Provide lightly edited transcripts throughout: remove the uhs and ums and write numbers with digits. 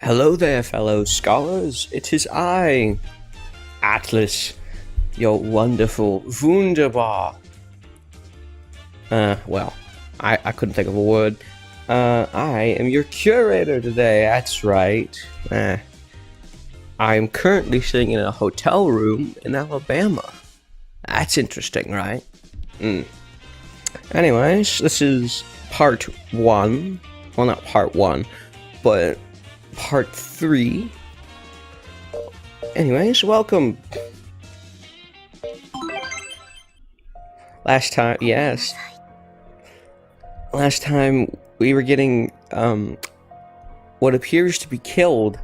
Hello there, fellow scholars. It is I, Atlas, your wonderful Wunderbar. Well, I couldn't think of a word. I am your curator today, that's right. I am currently sitting in a hotel room in Alabama. That's interesting, right? Anyways, this is part 1. Well, not part 1, but part 3. Anyways, welcome. Last time we were getting, what appears to be killed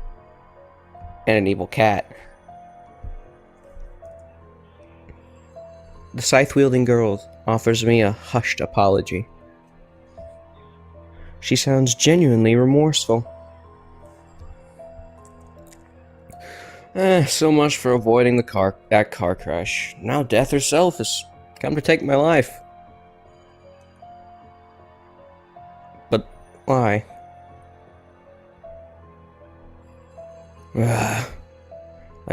and an evil cat. The scythe-wielding girl offers me a hushed apology. She sounds genuinely remorseful. So much for avoiding that car crash. Now death herself has come to take my life. But why? I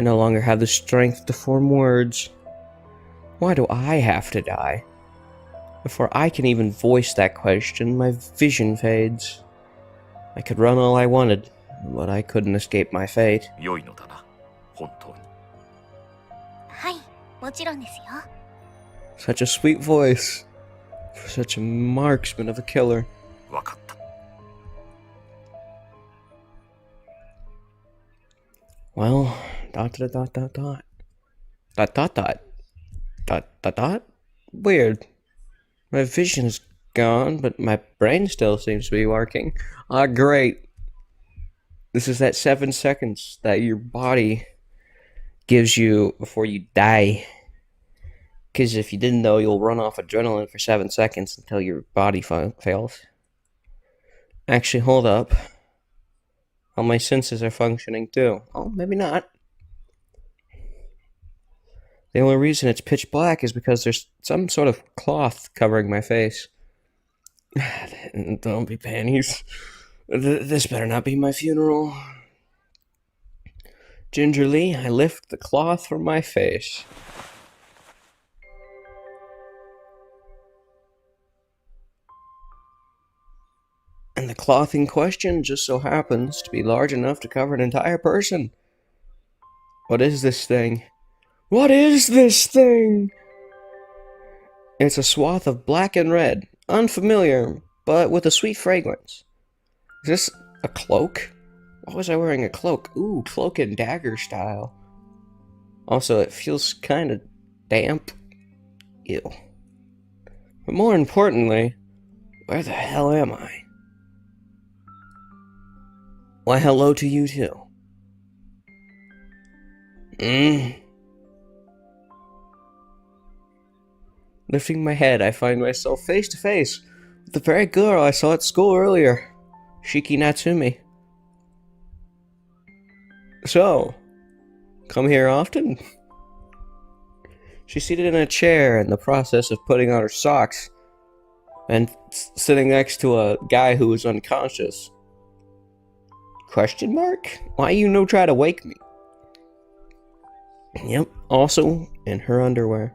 no longer have the strength to form words. Why do I have to die? Before I can even voice that question, my vision fades. I could run all I wanted, but I couldn't escape my fate. Such a sweet voice for such a marksman of a killer. Well, ... Weird. My vision is gone, but my brain still seems to be working. Ah, great. This is that 7 seconds that your body gives you before you die. Because if you didn't know, you'll run off adrenaline for 7 seconds until your body fails. Actually, hold up. All my senses are functioning too. Oh, maybe not. The only reason it's pitch black is because there's some sort of cloth covering my face. Don't be panties. This better not be my funeral. Gingerly, I lift the cloth from my face. And the cloth in question just so happens to be large enough to cover an entire person. What is this thing? What is this thing? It's a swath of black and red, unfamiliar, but with a sweet fragrance. Is this a cloak? Why was I wearing a cloak? Ooh, cloak and dagger style. Also, it feels kind of damp. Ew. But more importantly, where the hell am I? Why, hello to you too. Lifting my head, I find myself face to face with the very girl I saw at school earlier, Shiki Natsumi. So, come here often? She's seated in a chair in the process of putting on her socks and sitting next to a guy who is unconscious. Question mark? Why you no try to wake me? Yep, also in her underwear,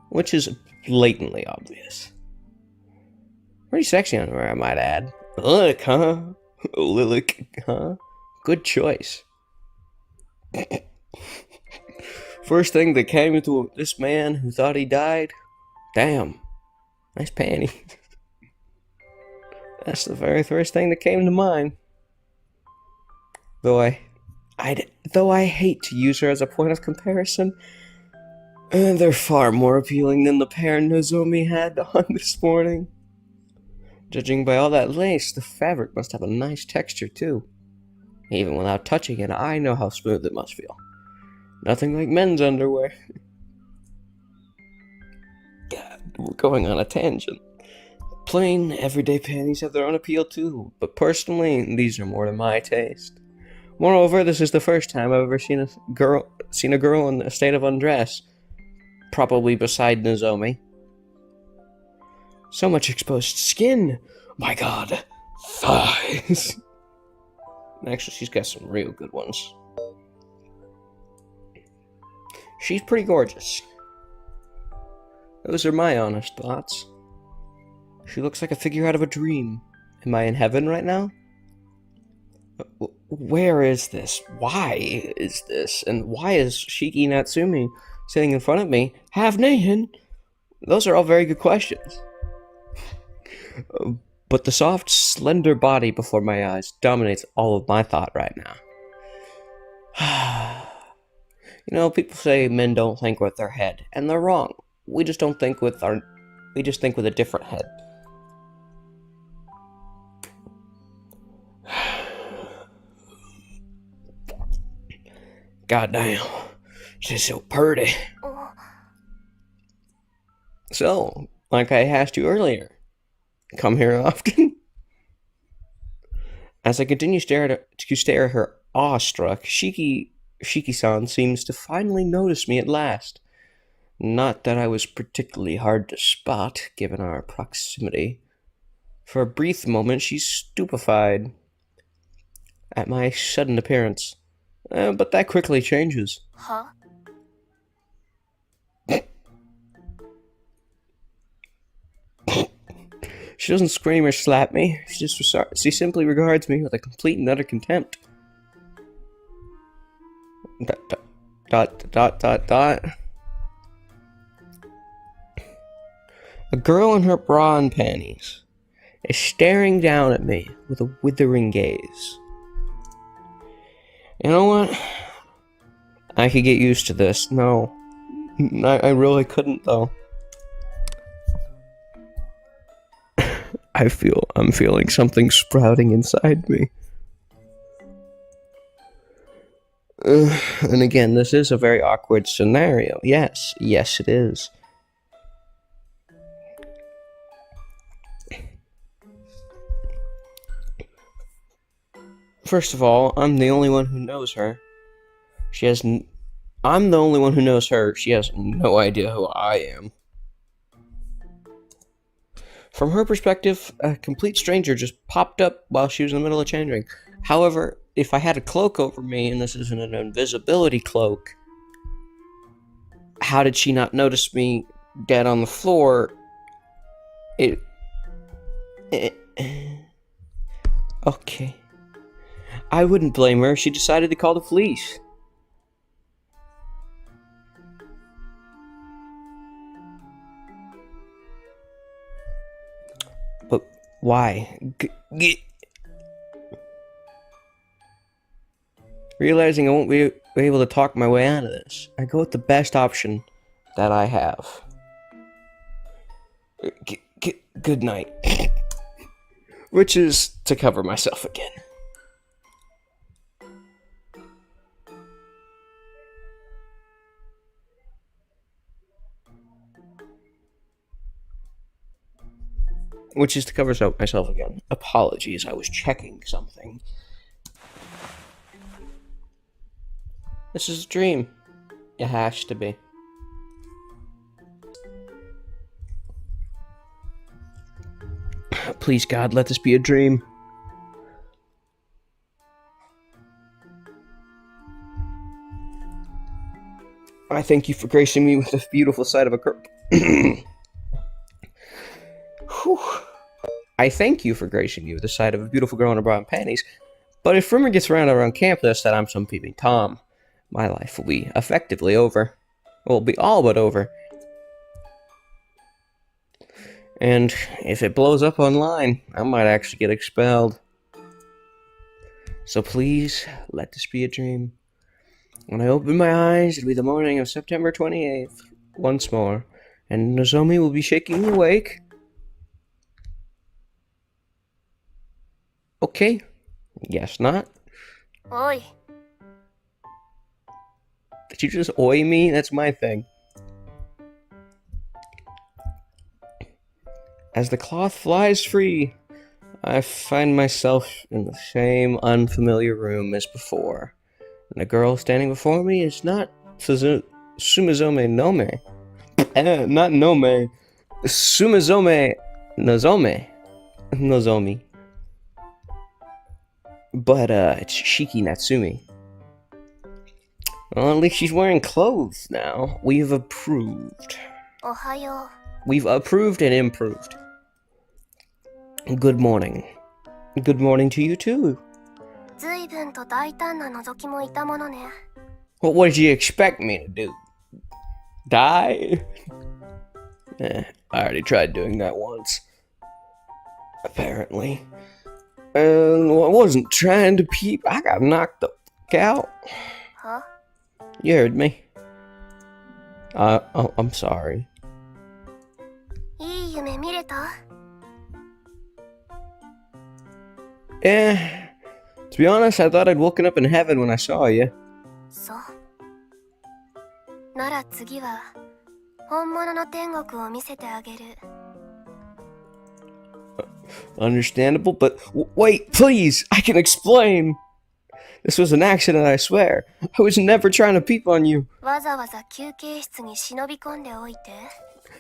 which is blatantly obvious. Pretty sexy underwear, I might add. Look, huh? Look, huh? Good choice. First thing that came into this man who thought he died, damn, nice panties. That's the very first thing that came to mind. Though I hate to use her as a point of comparison, they're far more appealing than the pair Nozomi had on this morning. Judging by all that lace, the fabric must have a nice texture too. Even without touching it, I know how smooth it must feel. Nothing like men's underwear. God, we're going on a tangent. Plain, everyday panties have their own appeal too, but personally, these are more to my taste. Moreover, this is the first time I've ever seen a girl in a state of undress, probably beside Nozomi. So much exposed skin. My God, thighs. Actually, she's got some real good ones. She's pretty gorgeous. Those are my honest thoughts. She looks like a figure out of a dream. Am I in heaven right now? Where is this? Why is this? And why is Shiki Natsumi sitting in front of me, half naked? Those are all very good questions. But the soft, slender body before my eyes dominates all of my thought right now. You know, people say men don't think with their head, and they're wrong. We just don't think with our... We just think with a different head. Goddamn, she's so pretty. So, like I asked you earlier, come here often? As I continue to stare at her awestruck, Shiki-san seems to finally notice me at last. Not that I was particularly hard to spot, given our proximity. For a brief moment, she's stupefied at my sudden appearance. But that quickly changes. Huh? She doesn't scream or slap me. She simply regards me with a complete and utter contempt. Dot. A girl in her bra and panties is staring down at me with a withering gaze. You know what? I could get used to this. No. I really couldn't, though. I'm feeling something sprouting inside me. And again, this is a very awkward scenario. Yes, it is. First of all, I'm the only one who knows her. I'm the only one who knows her. She has no idea who I am. From her perspective, a complete stranger just popped up while she was in the middle of changing. However, if I had a cloak over me, and this isn't an invisibility cloak, how did she not notice me dead on the floor? Okay. I wouldn't blame her. She decided to call the police. But why? Realizing I won't be able to talk my way out of this, I go with the best option that I have. Good night. Which is to cover myself again. Which is to cover myself again. Apologies, I was checking something. This is a dream. It has to be. Please, God, let this be a dream. I thank you for gracing me with the beautiful sight of a girl. I thank you for gracing me with the sight of a beautiful girl in her bra and panties, but if rumor gets around campus that I'm some peeping Tom, my life will be effectively over. It will be all but over. And if it blows up online, I might actually get expelled. So please, let this be a dream. When I open my eyes, it'll be the morning of September 28th, once more, and Nozomi will be shaking me awake. Okay. Guess not. Oi. Did you just oi me? That's my thing. As the cloth flies free, I find myself in the same unfamiliar room as before. And the girl standing before me is not Sumizome Nome. Not Nome. Sumizome Nozomi. But, it's Shiki Natsumi. Well, at least she's wearing clothes now. We've approved. Ohayo. We've approved and improved. Good morning. Good morning to you, too. Well, what did you expect me to do? Die? I already tried doing that once. Apparently. And I wasn't trying to peep. I got knocked the fuck out. Huh? You heard me. I'm sorry. Eh, to be honest, I thought I'd woken up in heaven when I saw you. So. Understandable, but wait, please, I can explain. This was an accident, I swear. I was never trying to peep on you.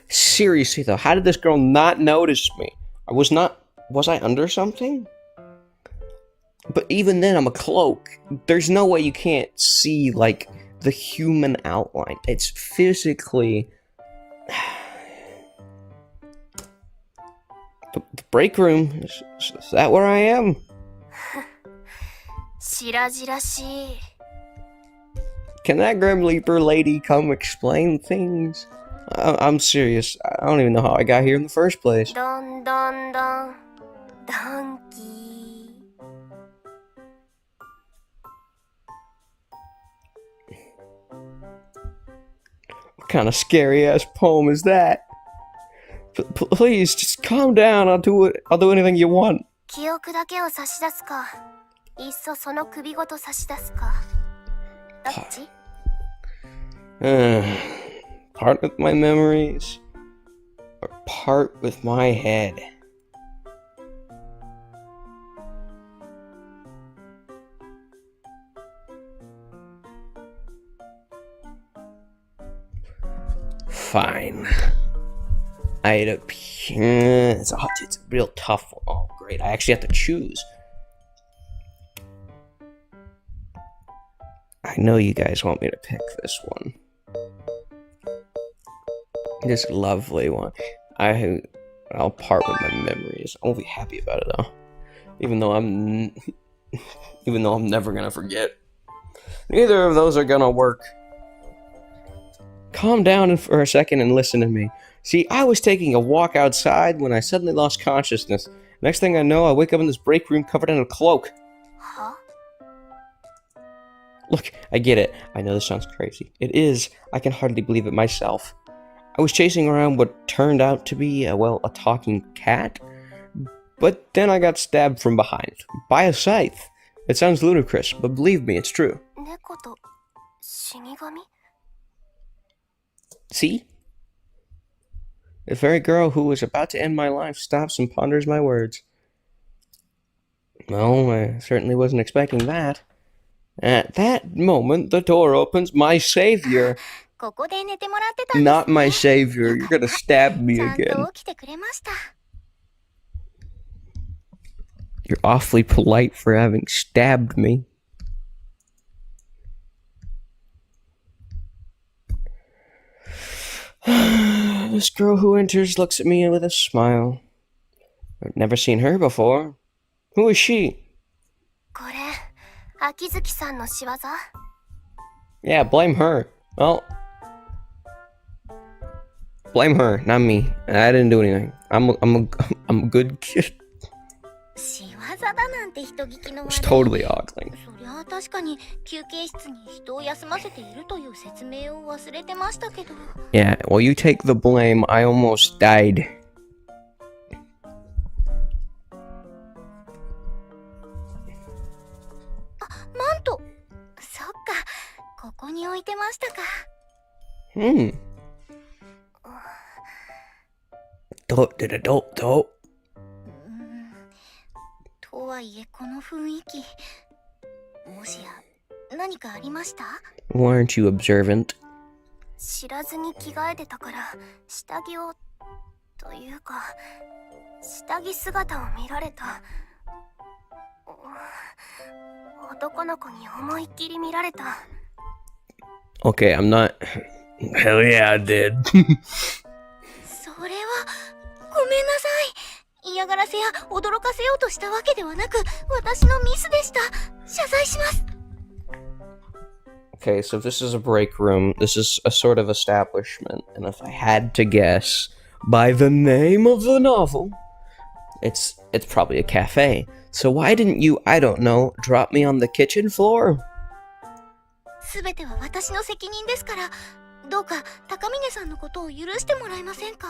Seriously though, how did this girl not notice me? Was I under something? But even then, I'm a cloak. There's no way you can't see, like, the human outline. It's physically... The break room, is that where I am? Can that Grim Leaper lady come explain things? I'm serious. I don't even know how I got here in the first place. Donkey. What kind of scary ass poem is that? Please, just calm down. I'll do anything you want. Part with my memories, or part with my head. Fine. It's a real tough one. Oh, great. I actually have to choose. I know you guys want me to pick this one. This lovely one. I'll part with my memories. I'll be happy about it though. Even though I'm never gonna forget. Neither of those are gonna work. Calm down for a second and listen to me. See, I was taking a walk outside when I suddenly lost consciousness. Next thing I know, I wake up in this break room covered in a cloak. Huh? Look, I get it. I know this sounds crazy. It is. I can hardly believe it myself. I was chasing around what turned out to be, a talking cat. But then I got stabbed from behind. By a scythe. It sounds ludicrous, but believe me, it's true. See? The very girl who was about to end my life stops and ponders my words. Well, I certainly wasn't expecting that. At that moment, the door opens. My savior. Not my savior. You're gonna stab me again. You're awfully polite for having stabbed me. This girl who enters looks at me with a smile. I've never seen her before. Who is she? Yeah, blame her. Well, blame her, not me. I didn't do anything. I'm a good kid. It's totally ogling. Yeah, well, you take the blame. I almost died. Don't. Weren't you observant? 男の子に思いっきり見られた。 Okay, I'm not. Hell yeah, I did. それはごめんなさい。嫌がらせや驚かせようとしたわけではなく、私のミスでした。謝罪します。 Okay, so this is a break room. This is a sort of establishment, and if I had to guess by the name of the novel, it's probably a cafe. So why didn't you, I don't know, drop me on the kitchen floor? すべては私の責任ですから、どうか高峰さんのことを許してもらえませんか？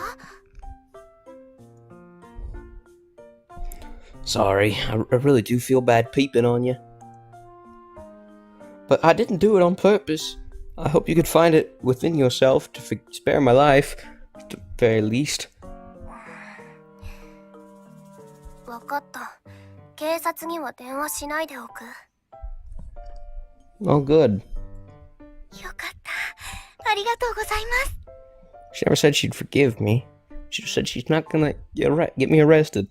Sorry, I really do feel bad peeping on you. But I didn't do it on purpose. I hope you could find it within yourself to spare my life, at the very least. わかった。警察には電話しないでおく。 Oh, good. よかった。ありがとうございます。 She never said she'd forgive me. She just said she's not gonna get me arrested.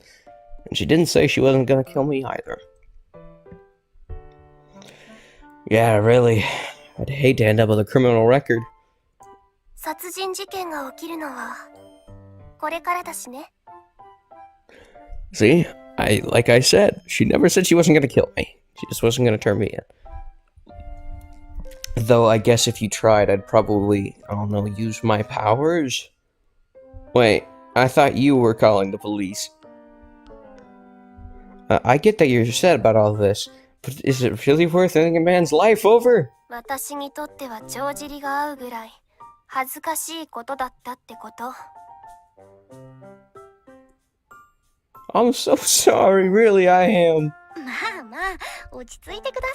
And she didn't say she wasn't gonna kill me either. Yeah, really. I'd hate to end up with a criminal record. 殺人事件が起きるのはこれからだしね。 See? Like I said, she never said she wasn't gonna kill me. She just wasn't gonna turn me in. Though I guess if you tried, I'd probably, I don't know, use my powers? Wait, I thought you were calling the police. I get that you're sad about all this, but is it really worth ending a man's life over? 私にとっては帳尻が合うぐらい恥ずかしいことだったってこと。 I'm so sorry, really I am. まあまあ、落ち着いてくださ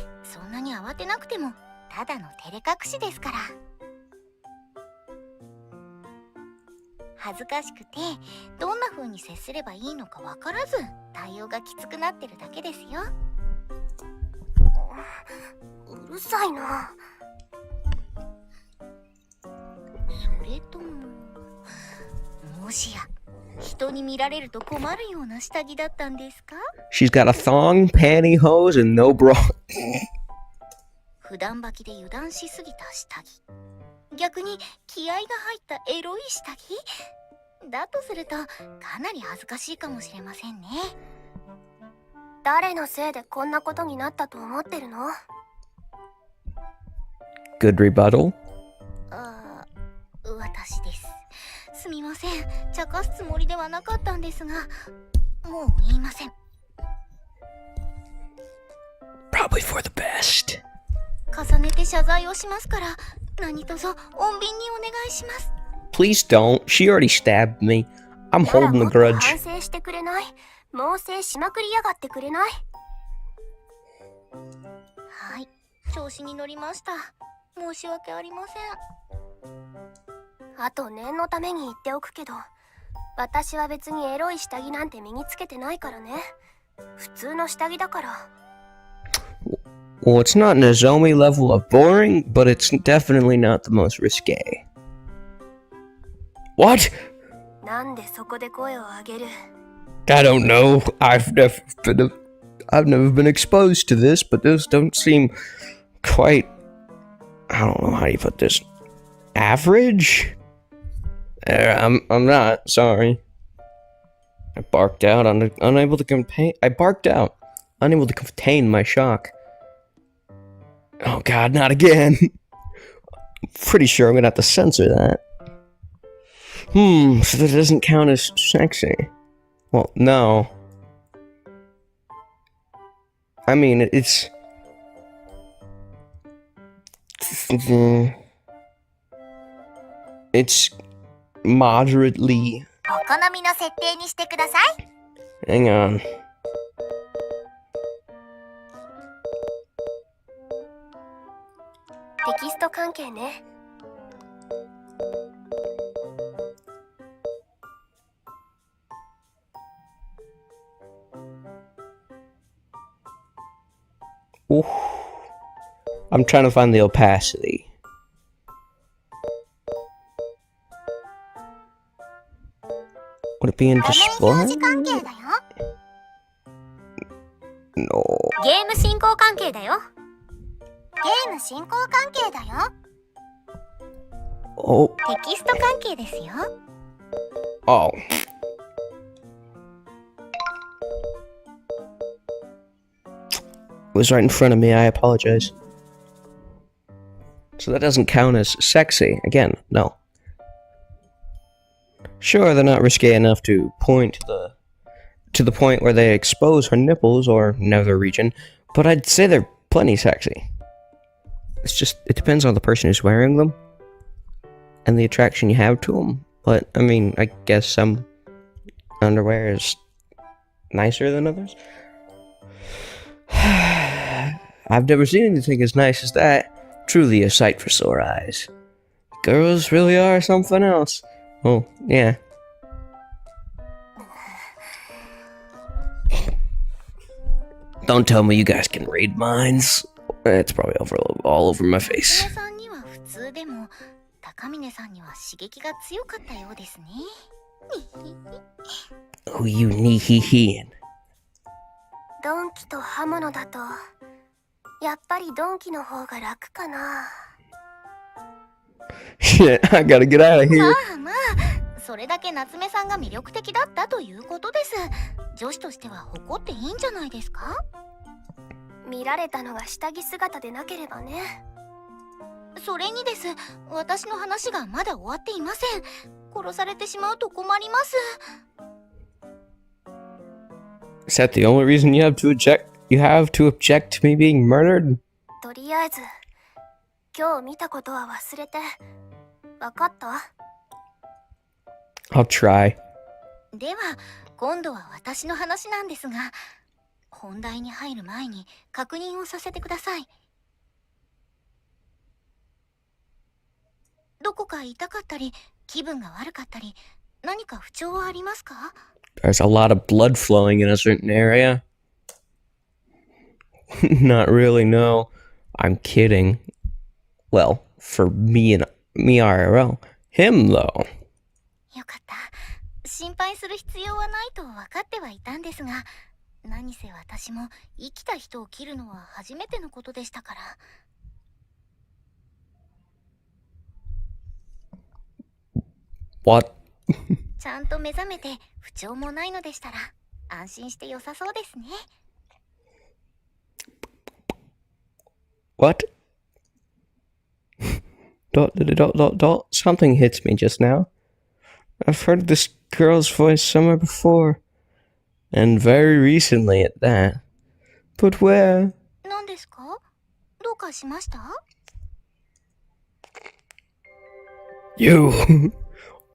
い。そんなに慌てなくても、ただの照れ隠しですから。恥ずかしくて、どんな風に接すればいいのかわからず、対応がきつくなってるだけですよ。うるさいな。それとも、もしや人に見られると困るような下着だったんですか？ She's got a thong, pantyhose, and no bra. 普段履きで油断しすぎた下着。逆に気合が入ったエロい下着だとするとかなり恥ずかしいかもしれませんね。誰のせいでこんなことになったと思ってるの？ Good rebuttal. 私です。すみません。茶化すつもりではなかったんですが、もう言いません。 Probably for the best. 重ねて謝罪をしますから、何卒穏便にお願いします。 Please don't. She already stabbed me. I'm なら holding も a っと grudge. 反省してくれない？猛省しまくりやがってくれない？はい、調子に乗りました。申し訳ありません。あと念のために言っておくけど、私は別にエロい下着なんて身につけてないからね。普通の下着だから。 Well, it's not Nozomi level of boring, but it's definitely not the most risque. What? なんでそこで声を上げる？ I don't know. I've never been exposed to this, but those don't seem quite, I don't know how you put this, average? I'm not, sorry. I barked out, unable to contain my shock. Oh god, not again. I'm pretty sure I'm gonna have to censor that. So that doesn't count as sexy. Well, no. I mean, it's... It's moderately... お好みの設定にしてください。 Hang on. テキスト関係ね。 Ooh. I'm trying to find the opacity. Would it be in 画面 display? 表示関係だよ。 No. ゲーム進行行関係だよ。ゲーム進行関係だよ。Oh. テキスト関係ですよ。Oh. Was right in front of me, I apologize. So that doesn't count as sexy. Again, no. Sure, they're not risque enough to point to the point where they expose her nipples or nether region, but I'd say they're plenty sexy. It's just, it depends on the person who's wearing them and the attraction you have to them. But, I mean, I guess some underwear is nicer than others. I've never seen anything as nice as that. Truly a sight for sore eyes. Girls really are something else. Oh, yeah. Don't tell me you guys can read minds. It's probably all over my face. さんには普通でも、高峰さんには刺激が強かったようですね。Oh, you nee-hee-hee. ドンキと刃物だと、やっぱりドンキの方が楽かな。Shit, I gotta get out of here. まあまあ、それだけ夏目さんが魅力的だったということです。女子としては誇っていいんじゃないですか？見られたのが下着姿でなければね。それにです、私の話がまだ終わっていません。殺されてしまうと困ります。Is that the only reason you have to object to me being murdered? とりあえず、今日見たことは忘れて。わかった？ I'll try. では、今度は私の話なんですが、本題に入る前に確認をさせてください。どこか痛かったり、気分が悪かったり、何か不調はありますか？ There's a lot of blood flowing in a certain area. Not really, no. I'm kidding. Well, for me IRL. Him, though. よかった。心配する必要はないと分かってはいたんですが、何せ私も生きた人を切るのは初めてのことでしたから。What? ちゃんと目覚めて不調もないのでしたら安心して良さそうですね。What? Dot. Something hits me just now. I've heard this girl's voice somewhere before. And very recently at that. But where? 何ですか？どうかしました？ You!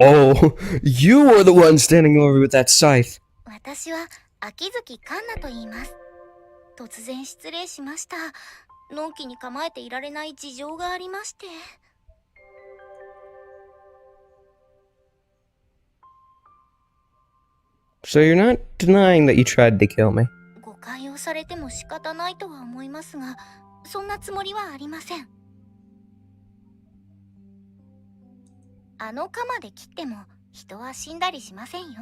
Oh, you were the one standing over with that scythe! 私は秋月環奈と言います。突然失礼しました。のんきに構えていられない事情がありまして。So you're not denying that you tried to kill me? 誤解をされても仕方ないとは思いますが、そんなつもりはありません。あの鎌で切っても人は死んだりしませんよ。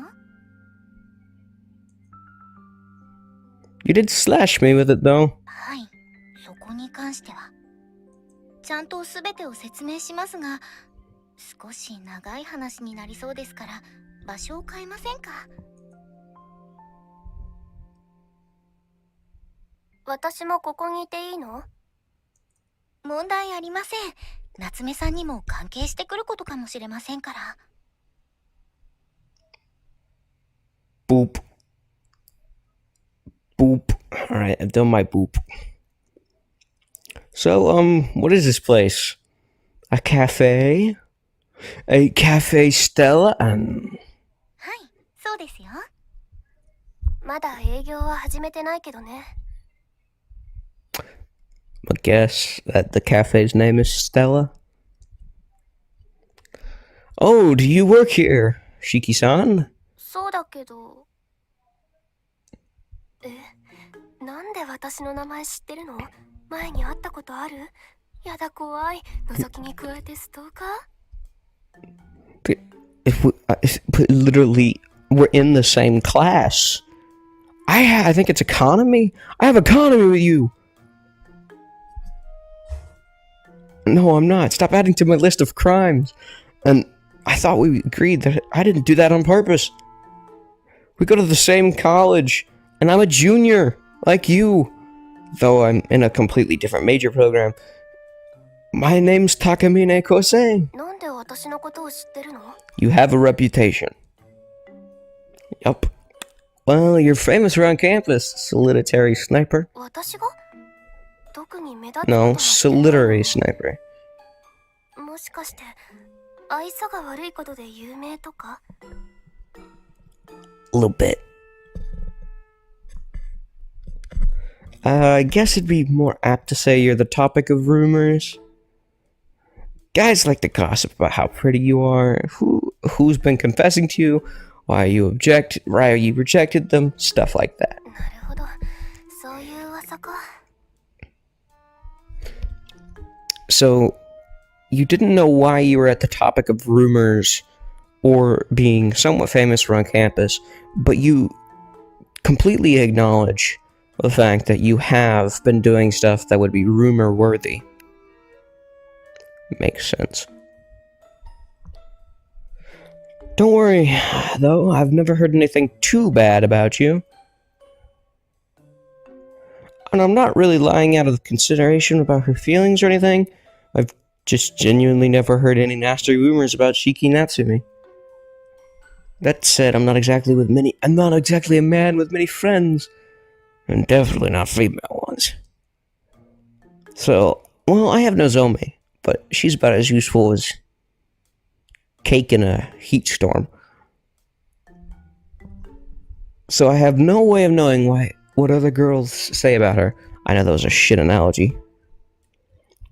You did slash me with it, though. はい、そこに関しては。ちゃんと全てを説明しますが、少し長い話になりそうですから、場所を変えませんか？私もここにいていいの？問題ありません。夏目さんにも関係してくることかもしれませんから。Boop. Boop. Alright, I've done my boop. So, what is this place? A cafe? A cafe Stella? はい、そうですよ。まだ営業は始めてないけどね。I guess that the cafe's name is Stella. Oh, do you work here, Shiki-san? そうだけど。なんで私の名前知ってるの？前に会ったことある？やだ怖い。覗きに加えてストーカー？ But literally, we're in the same class. I think it's economy. I have economy with you. No, I'm not. Stop adding to my list of crimes. And I thought we agreed that I didn't do that on purpose. We go to the same college, and I'm a junior, like you. Though I'm in a completely different major program. My name's Takamine Kosei. なんで私のことを知ってるの？ You have a reputation. Yup. Well, you're famous around campus, solitary sniper. 私が？特に目立つこと No, はしてない。 solitary sniper. もしかして愛想が悪いことで有名とか？ A little bit. I guess it'd be more apt to say you're the topic of rumors. Guys like to gossip about how pretty you are, who's been confessing to you, why you rejected them, stuff like that. なるほど、そういう噂か。 So, you didn't know why you were at the topic of rumors or being somewhat famous around campus, but you completely acknowledge the fact that you have been doing stuff that would be rumor worthy. Makes sense. Don't worry, though, I've never heard anything too bad about you. And I'm not really lying out of consideration about her feelings or anything. I've just genuinely never heard any nasty rumors about Shiki Natsumi. That said, I'm not exactly a man with many friends. And definitely not female ones. So, well, I have Nozomi, but she's about as useful as cake in a heat storm. So I have no way of knowing what other girls say about her. I know that was a shit analogy.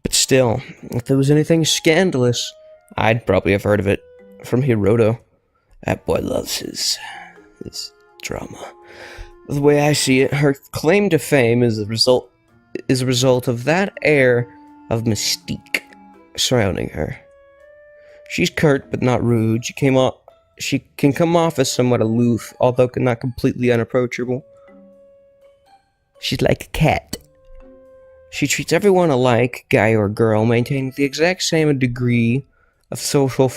But still, if there was anything scandalous, I'd probably have heard of it from Hiroto. That boy loves his drama. The way I see it, her claim to fame is a result of that air of mystique surrounding her. She's curt but not rude. She can come off as somewhat aloof, although not completely unapproachable. She's like a cat. She treats everyone alike, guy or girl, maintaining the exact same degree of social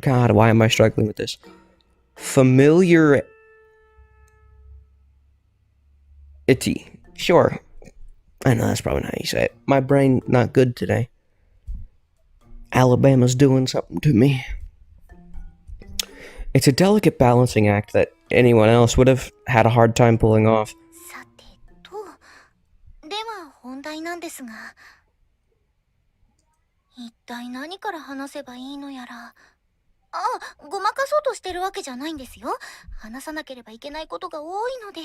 God, why am I struggling with this? Familiarity. Sure. I know that's probably not how you say it. My brain not good today. Alabama's doing something to me. It's a delicate balancing act that anyone else would have had a hard time pulling off. さてと、では本題なんですが、一体何から話せばいいのやら。あ、ごまかそうとしてるわけじゃないんですよ。話さなければいけないことが多いので。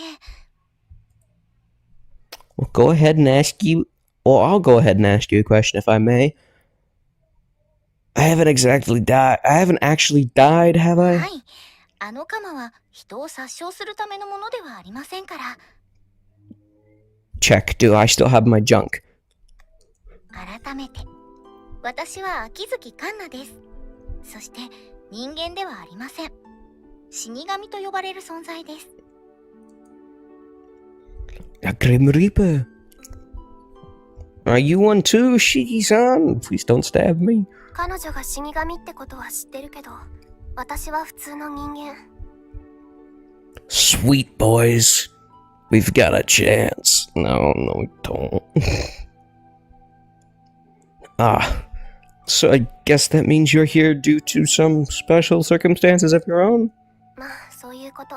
Well, go ahead and ask you. Well, I'll go ahead and ask you a question if I may. I haven't actually died, have I? はい。あの鎌は人を殺傷するためのものではありませんから。 Check. Do I still have my junk? 改めて、私は秋月環奈です。そして人間ではありません。死神と呼ばれる存在です。 A Grim Reaper. Are you one too, Shiki-san? Please don't stab me. 彼女が死神ってことは知ってるけど、私は普通の人間。 Sweet boys. We've got a chance. No, we don't. So I guess that means you're here due to some special circumstances of your own? まあ、そういうこと。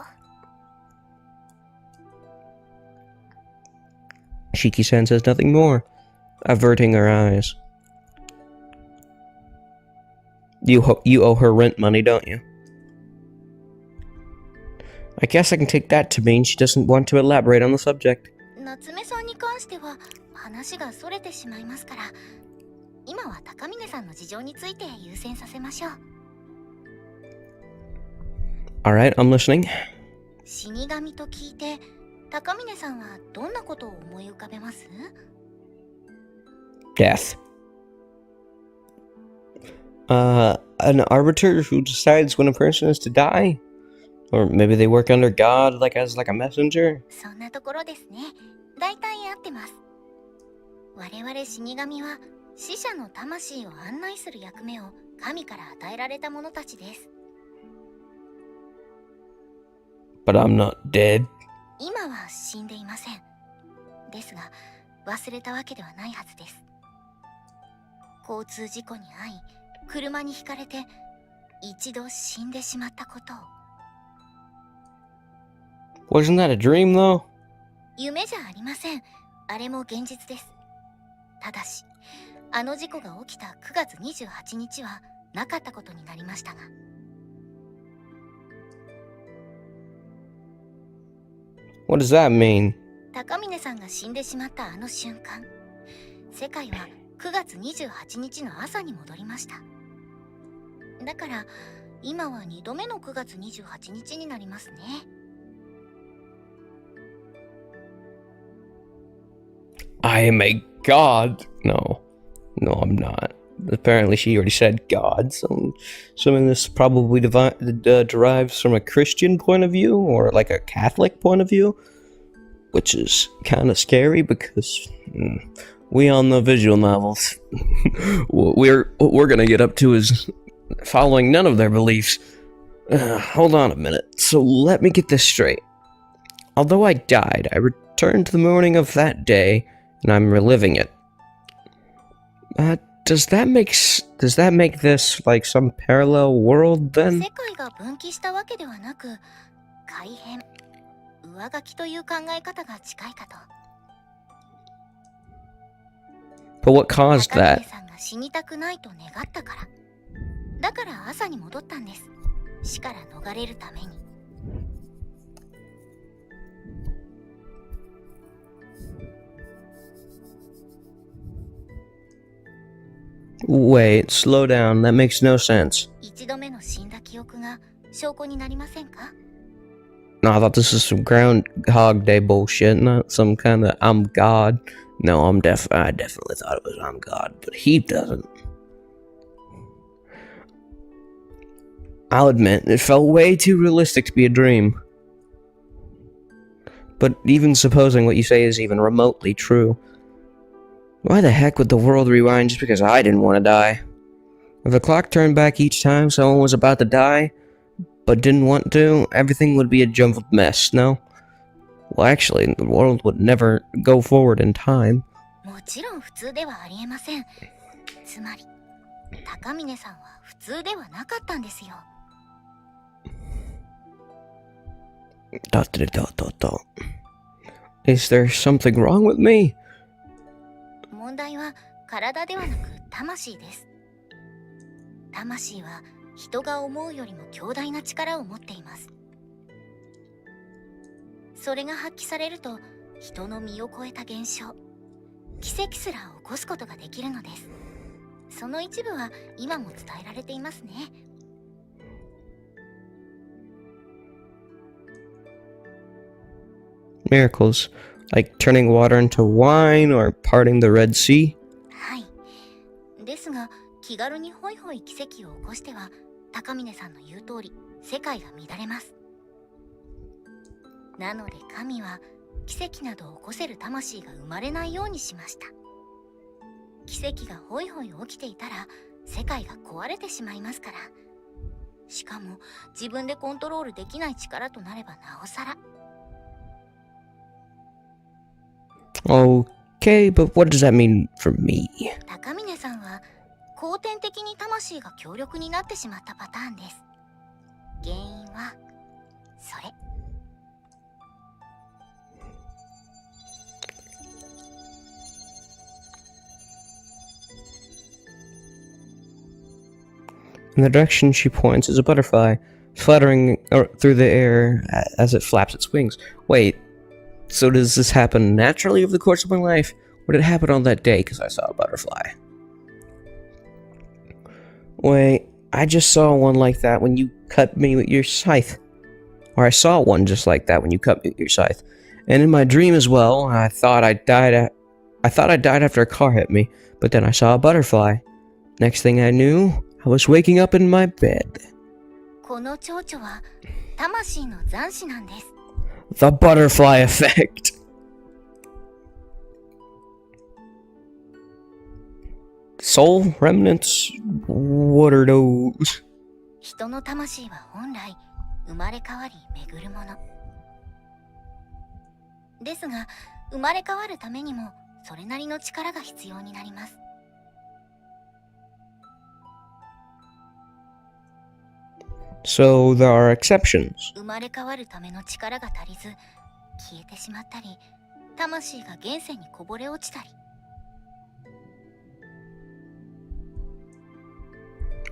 Shiki-san says nothing more, averting her eyes. You owe her rent money, don't you? I guess I can take that to mean she doesn't want to elaborate on the subject. 夏目さんに関しては話がそれてしまいますから、今は高峰さんの事情について優先させましょう。 Alright, I'm listening. 死神と聞いて、高峰さんはどんなことを思い浮かべます？ Death. An arbiter who decides when a person is to die? Or maybe they work under God as a messenger? そんなところですね。大体合ってます。我々死神は死者の魂を案内する役目を神から与えられた者たちです。But I'm not dead. 今は死んでいません。ですが忘れたわけではないはずです。交通事故に遭い、車にひかれて一度死んでしまったことを。Wasn't that a dream, though? 夢じゃありません。あれも現実です。ただし、あの事故が起きた9月28日はなかったことになりましたが。What does that mean? 高峰さんが死んでしまったあの瞬間、世界は9月28日の朝に戻りました。だから今は2度目の9月28日になりますね。I am a god. No, I'm not. Apparently, she already said God. So, something this probably derives from a Christian point of view or like a Catholic point of view, which is kind of scary because we all know visual novels. what we're gonna get up to is following none of their beliefs. Hold on a minute. So let me get this straight. Although I died, I returned to the morning of that day, and I'm reliving it. Does that make this like some parallel world then? 世界が分岐したわけではなく、改変、上書きという考え方が近いかと。But what caused 高 that? 峰さんが死にたくないと願ったから。だから朝に戻ったんです。死から逃れるために。Wait, slow down. That makes no sense. 一度目の死んだ記憶が証拠になりませんか？ No, I thought this was some Groundhog Day bullshit, not some kind of I'm God. No, I definitely thought it was I'm God, but he doesn't. I'll admit, it felt way too realistic to be a dream. But even supposing what you say is even remotely true, why the heck would the world rewind just because I didn't want to die? If the clock turned back each time someone was about to die, but didn't want to, everything would be a jumbled mess, no? Well, actually, the world would never go forward in time. もちろん普通ではありえません。つまり、高峰さんは普通ではなかったんですよ。Is there something wrong with me? 問題は体ではなく魂です。魂は人が思うよりも強大な力を持っています。それが発揮されると人の身を超えた現象、奇跡すら起こすことができるのです。その一部は今も伝えられていますね。Miracles, like turning water into wine or parting the Red Sea? はい。ですが、気軽にホイホイ奇跡を起こしては、高峰さんの言う通り、世界が乱れます。なので神は、奇跡などを起こせる魂が生まれないようにしました。奇跡がホイホイ起きていたら、世界が壊れてしまいますから。しかも、自分でコントロールできない力となればなおさら。Okay, but what does that mean for me? 高峰さんは後天的に魂が強力になってしまったパターンです。原因はそれ。In the direction she points is a butterfly, fluttering through the air as it flaps its wings. Wait, so does this happen naturally over the course of my life, or did it happen on that day because I saw a butterfly? Wait, I just saw one like that when you cut me with your scythe. Or I saw one just like that when you cut me with your scythe. And in my dream as well, I thought I died after a car hit me, but then I saw a butterfly. Next thing I knew, I was waking up in my bed. この蝶々は魂の残滓なんです。The butterfly effect. Soul remnants? What are those? 人の魂は本来生まれ変わり巡るものですが、生まれ変わるためにもそれなりの力が必要になります。So there are exceptions. 生まれ変わるための力が足りず消えてしまったり、魂が現世にこぼれ落ちたり。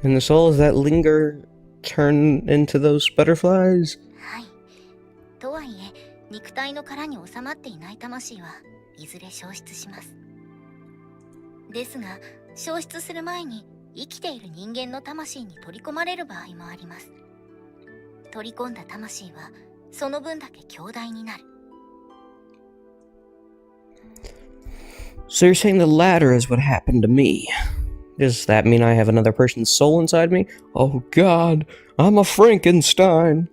And the souls that linger turn into those butterflies? はい。とはいえ、肉体の殻に収まっていない魂はいずれ消失します。ですが、消失する前に生きている人間の魂に取り込まれる場合もあります。取り込んだ魂はその分だけ強大になる。So you're saying the latter is what happened to me. Does that mean I have another person's soul inside me? Oh god, I'm a Frankenstein.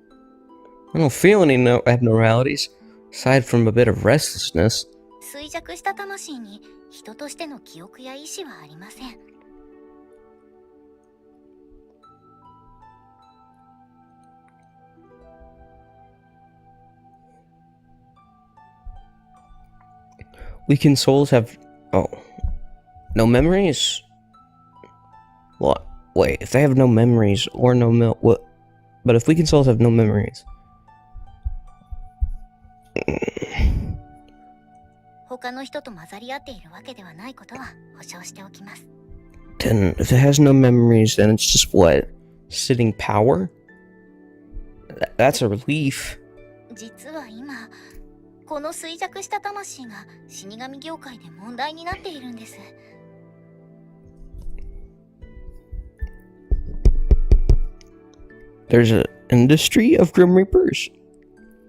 I don't feel any abnormalities, aside from a bit of restlessness. 衰弱した魂に人としての記憶や意志はありません。Weakened souls have... Oh. No memories? What? Wait, if they have no memories or no what? But if weakened souls have no memories... 他の人と混ざり合っているわけではないことは保証しておきます。Then, if it has no memories, then it's just what? Sitting power? That's a relief. 実は今、この衰弱した魂が死神業界で問題になっているんです。There's an industry of Grim Reapers?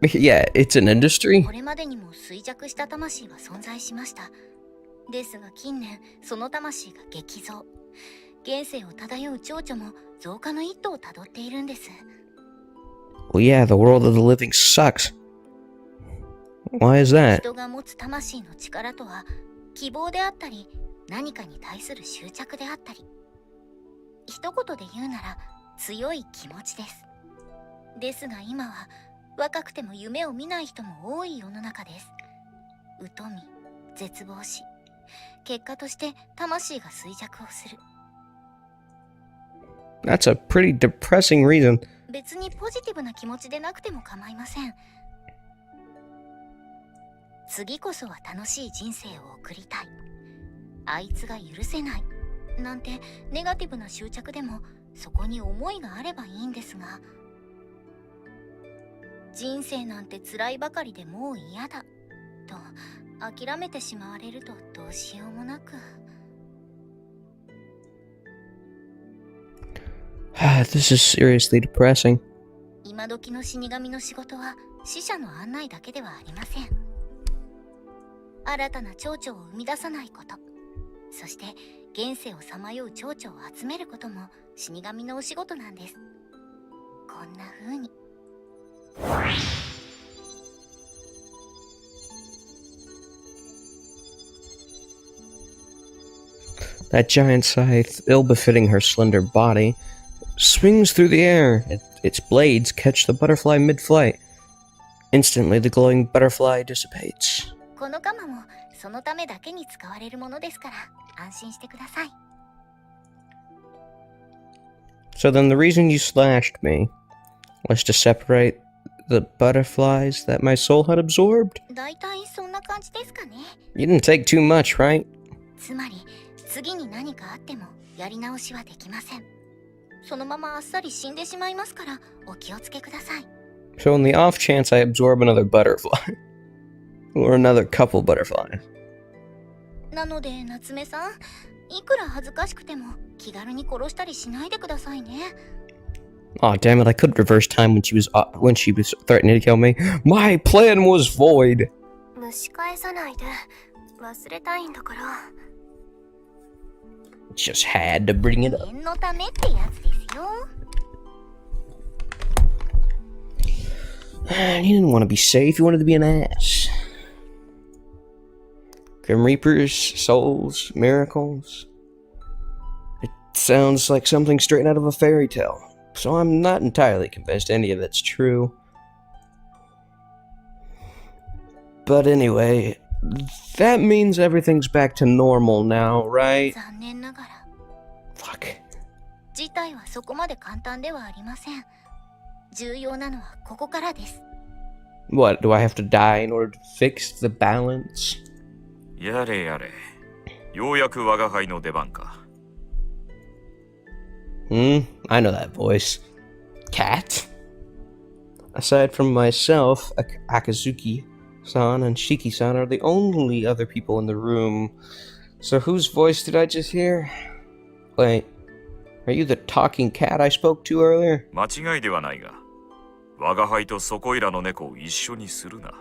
Yeah, it's an industry. これまでにも衰弱した魂は存在しました。ですが近年、その魂が激増。現世を漂う蝶々も増加の一途をたどっているんです。Well, yeah, the world of the living sucks. Why is that? 人が持つ魂の力とは、希望であったり、何かに対する執着であったり。一言で言うなら、強い気持ちです。ですが今は、若くても夢を見ない人も多い世の中です。疎み、絶望し、結果として魂が衰弱をする。That's a pretty depressing reason. 別にポジティブな気持ちでなくても構いません。次こそは楽しい人生を送りたい。あいつが許せない。なんてネガティブな執着でもそこに思いがあればいいんですが、人生なんて辛いばかりでもう嫌だと諦めてしまわれるとどうしようもなく。This is seriously depressing. 今時の死神の仕事は死者の案内だけではありません。新たな蝶々を生み出さないこと、そして現世をさまよう蝶々を集めることも死神のお仕事なんです。こんな風に。That giant scythe, ill-befitting her slender body, swings through the air. Its blades catch the butterfly mid-flight. Instantly, the glowing butterfly dissipates. この鎌もそのためだけに使われるものですから安心してください。So then the reason you slashed me was to separate the butterflies that my soul had absorbed? だいたいそんな感じですかね。 You didn't take too much, right? つまり次に何かあってもやり直しはできません。そのままあっさり死んでしまいますからお気をつけください。 So in the off chance I absorb another butterfly, or another couple butterflies. なので夏目さん、いくら恥ずかしくても気軽に殺したりしないでくださいね。Aw, damn it, I couldn't reverse time when she was threatening to kill me. My plan was void! 蒸し返さないで。忘れたいんだから。Just had to bring it up. 念のためってやつですよ。You didn't want to be safe, you wanted to be an ass. Grim Reapers, souls, miracles. sounds like something straight out of a fairy tale, so I'm not entirely convinced any of it's true. But anyway, that means everything's back to normal now, right? 残念ながら Fuck. 事態はそこまで簡単ではありません。重要なのはここからです。 What, do I have to die in order to fix the balance? やれやれ。ようやく我が輩の出番か。I know that voice. Cat? Aside from myself, Akazuki-san and Shiki-san are the only other people in the room. So whose voice did I just hear? Wait, are you the talking cat I spoke to earlier? 間違いではないが、我が輩とそこいらの猫を一緒にするな。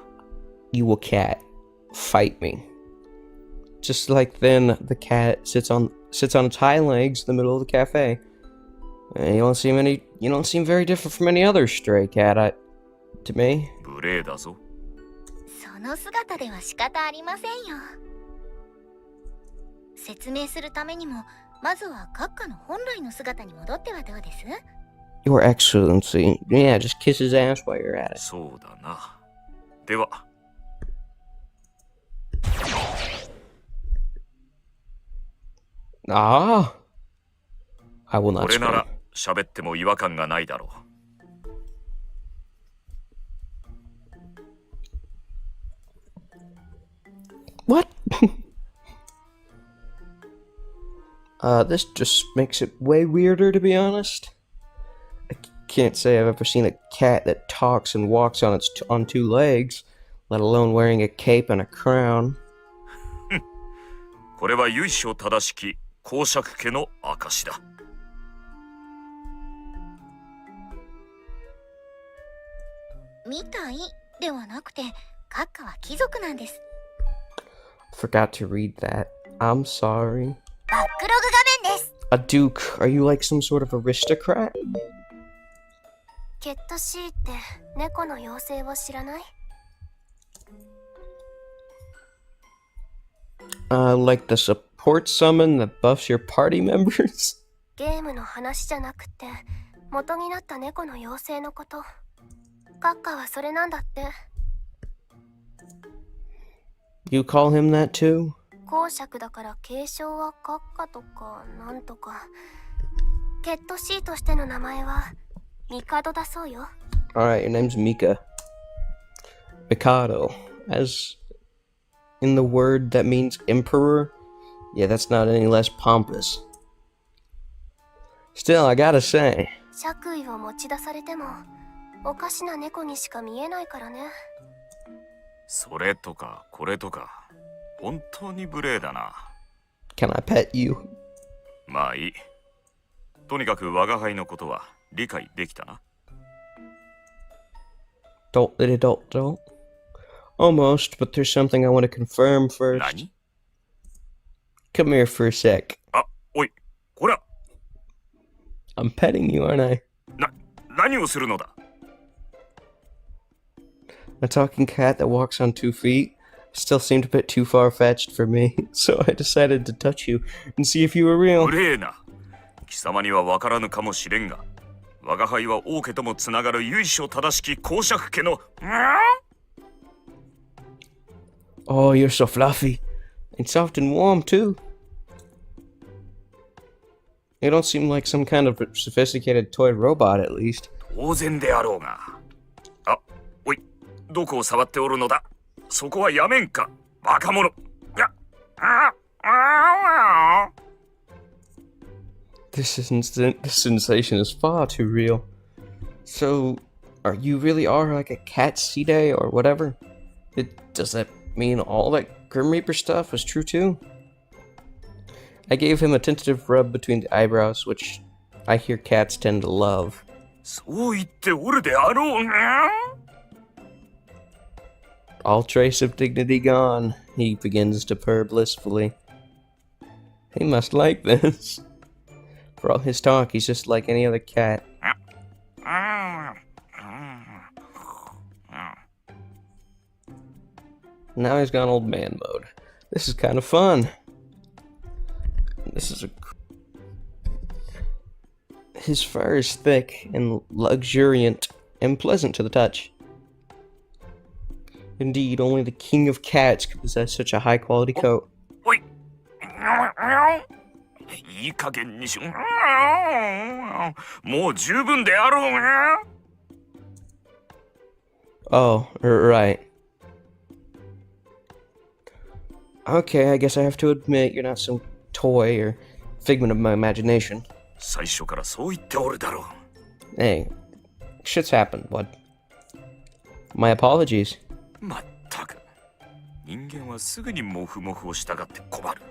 You a cat. Fight me. Just like then, the cat sits on its hind legs in the middle of the cafe. You don't seem very different from any other stray cat, to me. 無礼だぞ。その姿では仕方ありませんよ。説明するためにも、まずは閣下の本来の姿に戻ってはどうです？ Your Excellency. Yeah, just kiss his ass while you're at it. そうだな。では。Ah. I will not これな scream. ら喋っても違和感がないだろ What? This just makes it way weirder, to be honest. I can't say I've ever seen a cat that talks and walks on two legs, let alone wearing a cape and a crown. う。これは由緒正しき公爵家の証だ。みたいではなくて、閣下は貴族なんです。 Forgot to read that. I'm sorry. バックログ画面です。 A duke? Are you like some sort of aristocrat? ケットシーって猫の妖精を知らない？ Like the support summon that buffs your party members? ゲームの話じゃなくて、元になった猫の妖精のこと。閣下はそれなんだって。 You call him that too? 公爵だから継承は閣下とかなんとか。ケットシーとしての名前は帝だそうよ。 Alright, your name's Mika. Mikado. As in the word that means emperor? Yeah, that's not any less pompous. Still, I gotta say. 爵位を持ち出されても、おかしな猫にしか見えないからね。それとかこれとか、本当に無礼だな。Can I pet you? まあいい。とにかく我が輩のことは理解できたな。Don't. Almost, but there's something I want to confirm first. 何？ Come here for a sec. あ、おい、こら。 I'm petting you, aren't I? 何をするのだ？ A talking cat that walks on 2 feet still seemed a bit too far-fetched for me, so I decided to touch you and see if you were real. 無礼な。貴様には分からぬかもしれんが、我が輩は王家ともつながる由緒正しき公爵家の。Oh, you're so fluffy. And soft and warm, too. You don't seem like some kind of sophisticated toy robot, at least. 当然であろうが。あ、おい、どこを触っておるのだ？そこはやめんか、バカ者。This sensation is far too real. So, you really are like a cat C-Day or whatever? Does that mean all that Grim Reaper stuff was true too? I gave him a tentative rub between the eyebrows, which I hear cats tend to love. そう言っておるであろうが。All trace of dignity gone, he begins to purr blissfully. He must like this. For all his talk, he's just like any other cat. Now he's gone old man mode. This is kind of fun. This is a... His fur is thick and luxuriant and pleasant to the touch. Indeed, only the king of cats could possess such a high-quality coat. おい。いい加減にしろ。もう十分であろうが。Oh, right. Okay, I guess I have to admit you're not some toy or figment of my imagination. 最初からそう言っておるだろう。Hey, shit's happened, bud. My apologies. まったく。人間はすぐにモフモフを従って困る。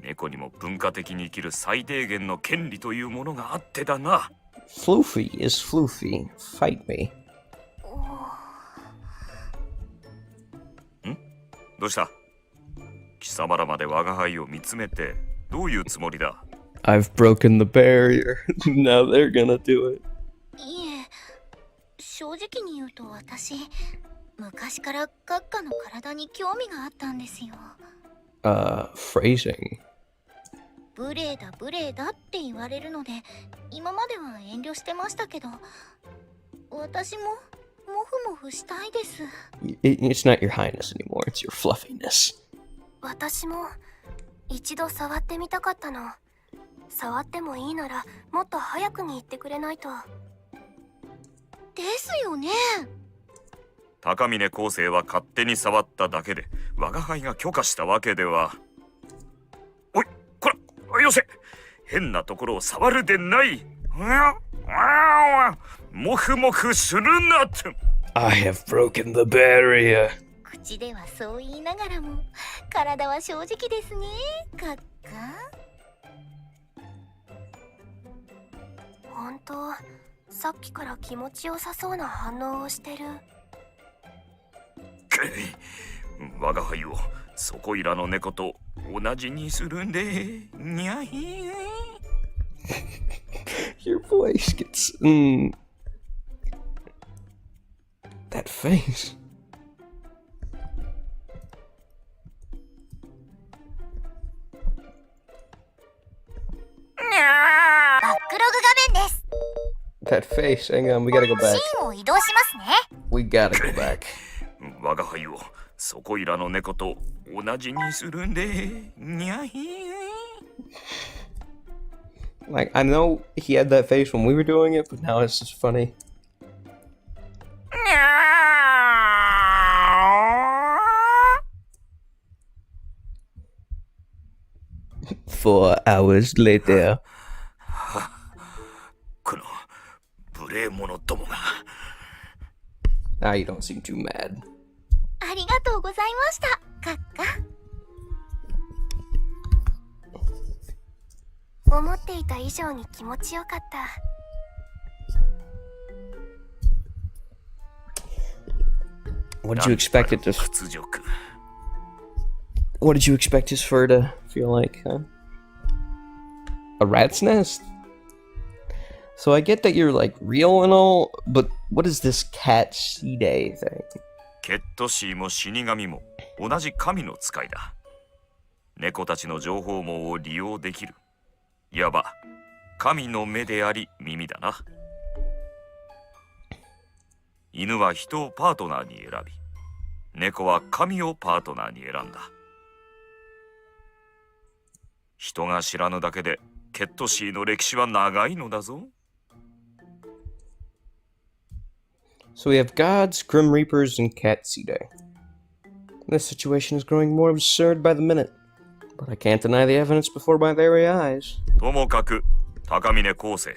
猫にも文化的に生きる最低限の権利というものがあってだな。Floofy is floofy. Fight me. どうした？貴様らまで我が輩を見つめてどういうつもりだ？ I've broken the barrier. Now they're gonna do it. いえ、正直に言うと私、昔から閣下の体に興味があったんですよ。Phrasing. 無礼だ無礼だって言われるので、今までは遠慮してましたけど、私もモフモフしたいです。It's not your highness anymore, it's your fluffiness. 私も一度触ってみたかったの。触ってもいいならもっと早くに言ってくれないと。ですよね。高峰昴生は勝手に触っただけで我が輩が許可したわけでは。おい、こら、よせ。変なところを触るでない。モフモフするなって。 I have broken the barrier. 口ではそう言いながらも、体は正直ですね、閣下。本当、さっきから気持ちよさそうな反応をしてる。我が輩をそこいらの猫と同じにするんでにゃひ。 Your voice gets that face. バックログ画面です。 That face. Hang on, we gotta go シ back. ーンを移動しますね。We gotta go back. 我が輩をそこいらの猫と同じにするんでにゃひ。 Like, I know he had that face when we were doing it, but now it's just funny. Four hours later. この無礼者どもが。 Now you don't seem too mad. ありがとうございました、閣下。思っていた以上に気持ちよかった。What did you expect it to? 屈辱。 What did you expect his fur to feel like? Huh? A rat's nest? So I get that you're like real and all, but what is this cat C-Day thing? ケットシーも死神も同じ神の使いだ。猫たちの情報網を利用できる。いわば神の目であり耳だな。犬は人をパートナーに選び、猫は神をパートナーに選んだ。人が知らぬだけでケットシーの歴史は長いのだぞ。 So we have gods, Grim Reapers, and Cat C-Day. This situation is growing more absurd by the minute, but I can't deny the evidence before my very eyes. ともかく高峰昴生。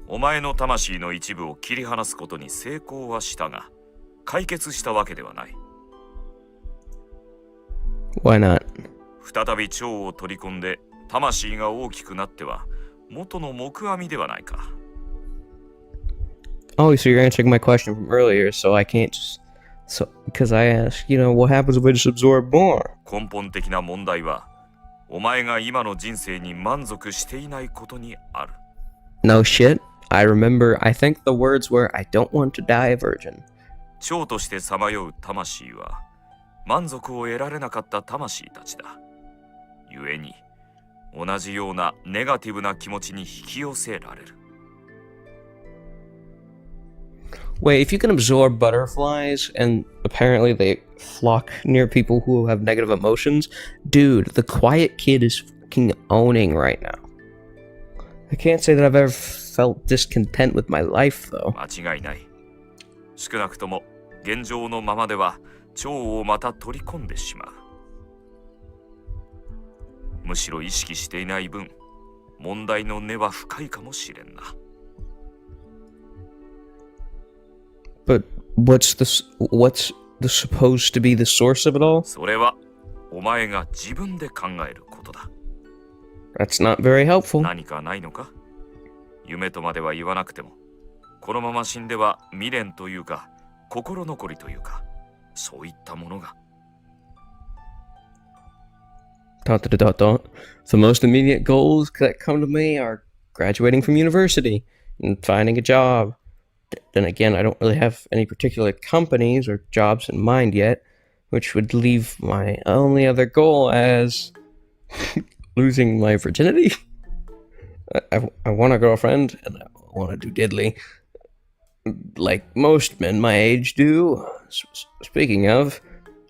お前の魂の一部を切り離すことに成功はしたが、解決したわけではない。 Why not? 再び腸を取り込んで魂が大きくなっては元の木阿弥ではないか。 Oh, so you're answering my question from earlier, so I can't just... So, because I asked, what happens if I just absorb more? 根本的な問題はお前が今の人生に満足していないことにある。 No shit. I remember, I think the words were, I don't want to die a virgin. 腸としてさまよう魂は満足を得られなかった魂たちだ。故に同じようなネガティブな気持ちに引き寄せられる。 Wait, if you can absorb butterflies and apparently they flock near people who have negative emotions, dude, the quiet kid is fucking owning right now. I can't say that I've ever felt discontent with my life, though. 間違いない。少なくとも現状のままでは蝶をまた取り込んでしまう。むしろ意識していない分、問題の根は深いかもしれんな。 But what's the supposed to be the source of it all? それはお前が自分で考えることだ。 That's not very helpful. 何かないのか？夢とまでは言わなくても、このまま死んでは未練というか心残りというか、そういったものが。 The most immediate goals that come to me are graduating from university and finding a job. Then again, I don't really have any particular companies or jobs in mind yet, which would leave my only other goal as losing my virginity. I want a girlfriend, and I want to do diddly, like most men my age do. Speaking of,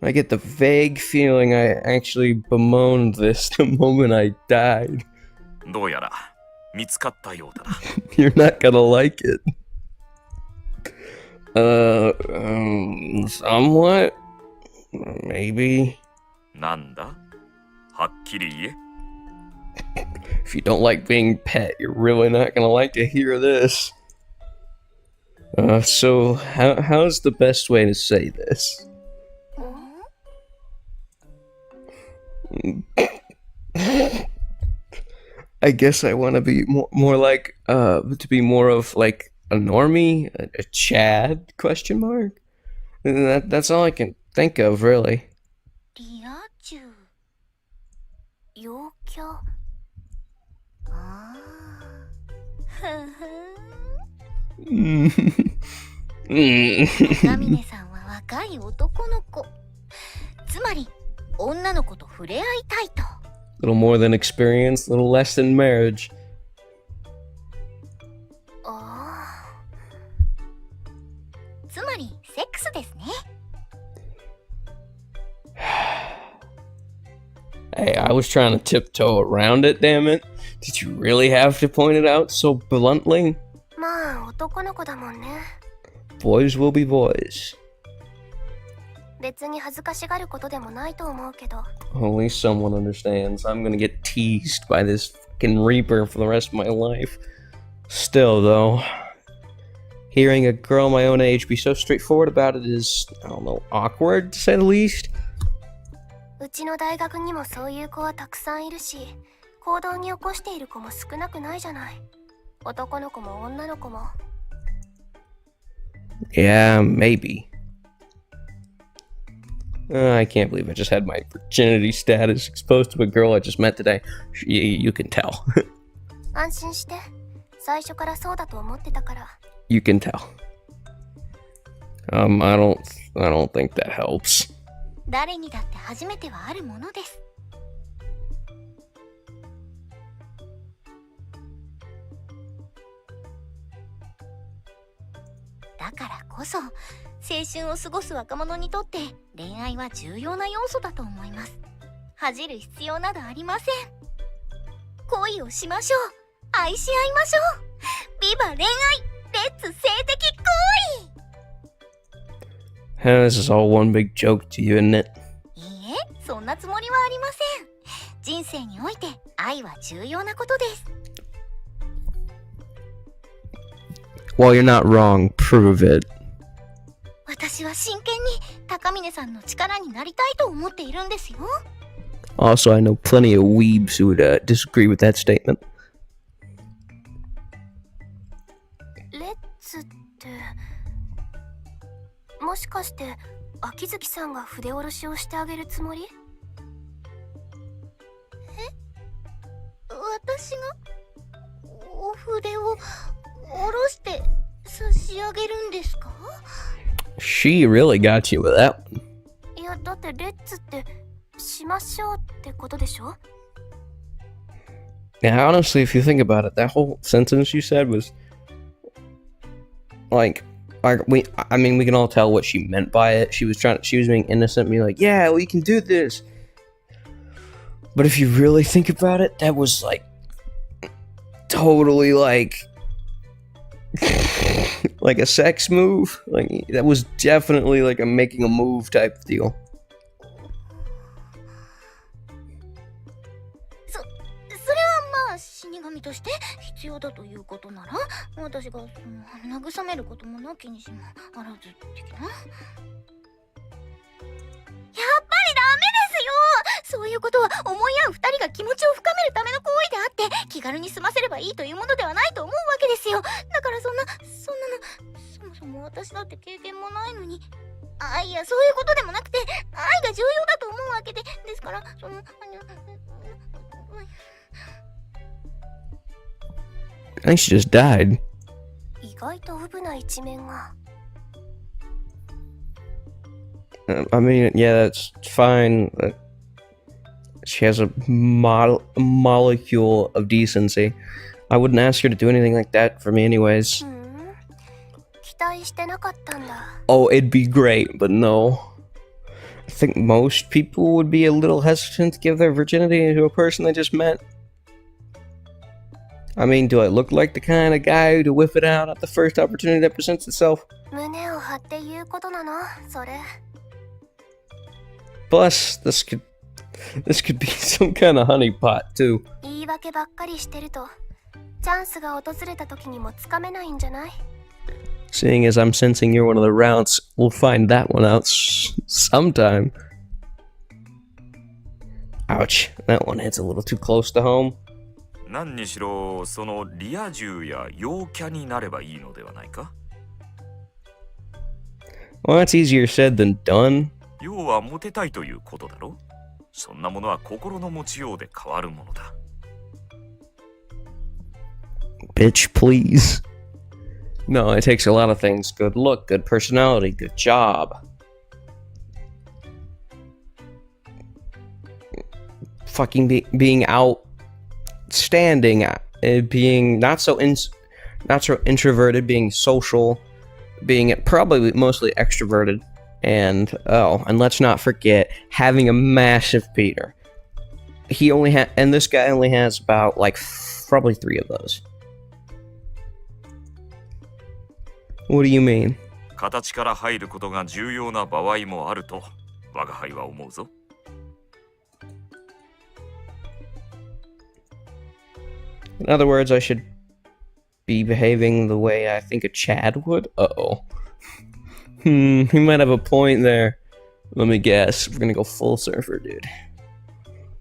I get the vague feeling I actually bemoaned this the moment I died. どうやら見つかったようだな。 You're not gonna like it. Somewhat? Maybe. なんだ？はっきり言え。 If you don't like being pet, you're really not gonna like to hear this. So how's the best way to say this? I guess I want to be more like to be more of like a normie, a Chad question mark. That's all I can think of, really. リア充陽キャあーふふん中峰さんは若い男の子つまり女の子と触れ合いたいと Little more than experience, little less than marriage. あーつまりセックスですね Hey, I was trying to tiptoe around it, damn it. Did you really have to point it out so bluntly? まあ男の子だもんね。 Boys will be boys. 別に恥ずかしがることでもないと思うけど。 Only someone understands. I'm gonna get teased by this fucking Reaper for the rest of my life. Still, though, hearing a girl my own age be so straightforward about it is, I don't know, awkward to say the least. うちの大学にもそういう子はたくさんいるし、行動に起こしている子も少なくないじゃない。男の子も女の子も。 Yeah, maybe. I can't believe I just had my virginity status exposed to a girl I just met today. You can tell. 安心して。最初からそうだと思ってたから。 You can tell. I don't think that helps. 誰にだって初めてはあるものですだからこそ青春を過ごす若者にとって恋愛は重要な要素だと思います恥じる必要などありません恋をしましょう愛し合いましょうビバ恋愛レッツ性的行為 This is all one big joke to you, isn't it? いいえ、そんなつもりはありません。人生において愛は重要なことです。 Well, you're not wrong. Prove it. 私は真剣に高峰さんの力になりたいと思っているんですよ。 Also, I know plenty of weebs who would disagree with that statement. レッツって。もしかして秋月さんが筆下ろしをしてあげるつもり？私がお筆を下ろして差し上げるんですか？ She really got you with that one. いやだってレッツってしましょうってことでしょ？ Yeah, honestly, if you think about it, that whole sentence you said was like, I mean, we can all tell what she meant by it. She was being innocent, being like, "Yeah, we can do this." But if you really think about it, that was like totally like like a sex move. Like that was definitely like a making a move type deal. それはまあ死神として必要だということなら、私がその慰めることもなきにしもあらず的な。やっぱりダメですよ。そういうことは思い合う二人が気持ちを深めるための行為であって、気軽に済ませればいいというものではないと思うわけですよ。だからそんなの、そもそも私だって経験もないのに。いや、そういうことでもなくて、愛が重要だと思うわけで、ですから、I think she just died. 意外とウブな一面が。I mean, yeah, that's fine. She has a molecule of decency. I wouldn't ask her to do anything like that for me, anyways. 期待してなかったんだ。Oh, it'd be great, but no. I think most people would be a little hesitant to give their virginity to a person they just met. I mean, do I look like the kind of guy to whip it out at the first opportunity that presents itself? 胸を張って言うことなの、それ。Plus, this could be some kind of honeypot too. 言い訳ばっかりしてると、チャンスが訪れた時にもつかめないんじゃない？ Seeing as I'm sensing you're one of the routes, we'll find that one out sometime. Ouch, that one hits a little too close to home. 何にしろそのリア充や陽キャになればいいのではないか。 Well, that's easier said than done. 要はモテたいということだろ。そんなものは心の持ちようで変わるものだ。Bitch, please. No, it takes a lot of things. Good look, good personality, good job. Fucking being outstanding, being not so introverted, being social, being probably mostly extroverted, and let's not forget having a massive Peter. And this guy only has about probably 3 of those. What do you mean? 形から入ることが重要な場合もあると我が輩は思うぞ。In other words, I should be behaving the way I think a Chad would? Uh-oh. He might have a point there. Let me guess. We're gonna go full surfer, dude.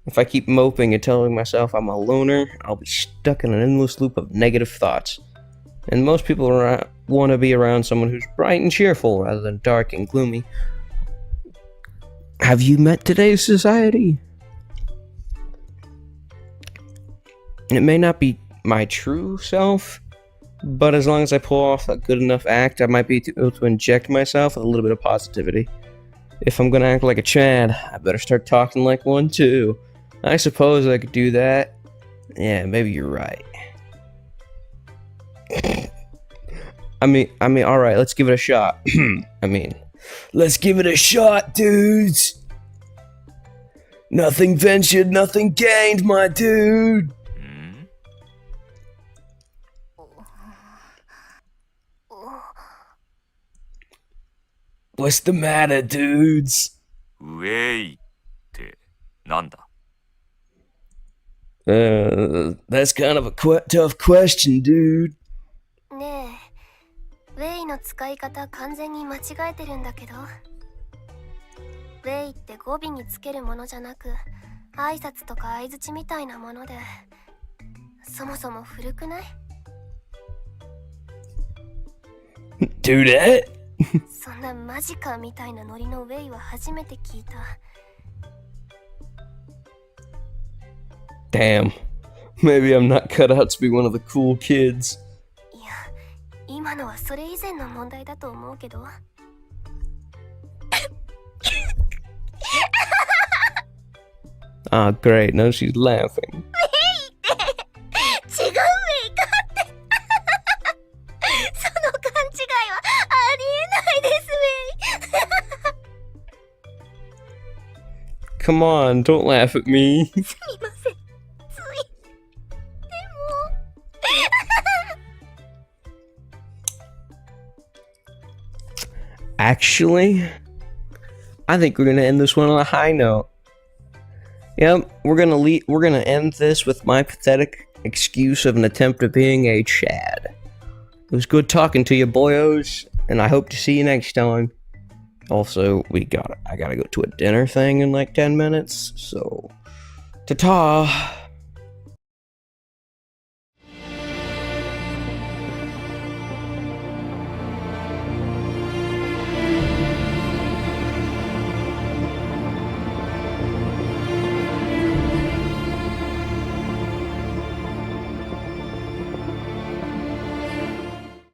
If I keep moping and telling myself I'm a loner, I'll be stuck in an endless loop of negative thoughts. And most people want to be around someone who's bright and cheerful rather than dark and gloomy. Have you met today's society? It may not be my true self, but as long as I pull off a good enough act, I might be able to inject myself with a little bit of positivity. If I'm gonna act like a Chad, I better start talking like one too. I suppose I could do that. Yeah, maybe you're right. I mean, alright, let's give it a shot. Let's give it a shot, dudes! Nothing ventured, nothing gained, my dude! What's the matter, dudes? ウェイってなんだ。 That's kind of a tough question, dude. ねえ、ウェイの使い方完全に間違えてるんだけど。ウェイって語尾につけるものじゃなく、挨拶とか相槌みたいなもので、そもそも古くない？ Do that? そんなマジかみたいなノリのウェイは初めて聞いた。 Damn. Maybe I'm not cut out to be one of the cool kids. いや、今のはそれ以前の問題だと思うけど。Ah, great. Now she's laughing. come on, don't laugh at me. すみません。つい。でも。Actually, I think we're gonna end this one on a high note. Yep, we're gonna end this with my pathetic excuse of an attempt at being a Chad. It was good talking to you, boyos, and I hope to see you next time. Also, I gotta go to a dinner thing in like 10 minutes, so ta-ta!